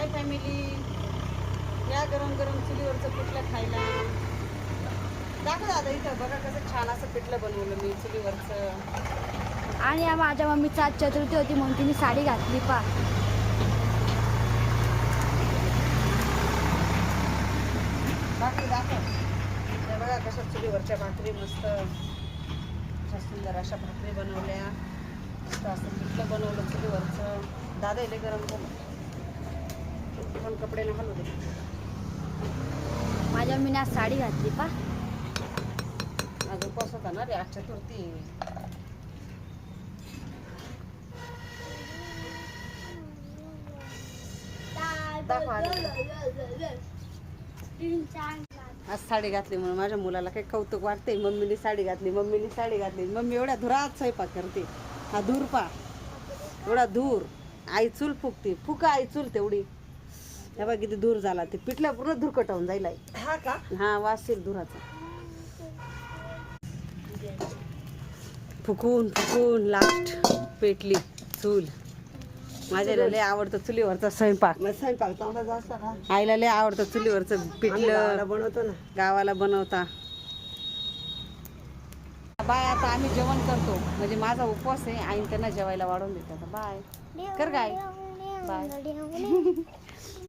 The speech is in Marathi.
हाय फॅमिली, या गरम गरम चुलीवरचं पिठलं खायला. दाखव दादा इथं बघा कसं छान असं पिठलं बनवलं मी चुलीवरचं. आणि माझ्या मम्मीची आज चतुर्थी होती म्हणून तिने साडी घातली पा. भाकरी दाखव. हे बघा कशा चुलीवरच्या भाकरी मस्त अशा सुंदर अशा भाकरी बनवल्या. मस्त असं पिठलं बनवलं चुलीवरचं. दादा इले गरम झालं पण कपडे न हलू दे. माझ्या मम्मीने आज साडी घातली पा. आज उपवास होता ना रे, आज चतुर्थी. आज साडी घातली म्हणून माझ्या मुलाला काही कौतुक वाटते. मम्मीने साडी घातली, मम्मीने साडी घातली. मम्मी एवढ्या धुरात स्वयंपाक करते. हा धूर पा, एवढा धूर. आई चूल फुकते, फुका आई चूल तेवढी. हे बघा किती धूर झाला. ते पिठलं पूर्ण धुरकटावून जाईल आई. हा का? हा, वास येईल धुराचा. फुकून फुकून लास्ट पेटली चूल. माझ्याला लय आवडतं चुलीवरचा स्वयंपाक. स्वयंपाक चांगला असता ना. आईला लय आवडतं चुलीवरचं पिठलं. बनवतो ना गावाला बनवता. बाय, आता आम्ही जेवण करतो. म्हणजे माझा उपवास आहे. आई त्यांना जेवायला वाढवून देतात. बाय कर गाय. बाय.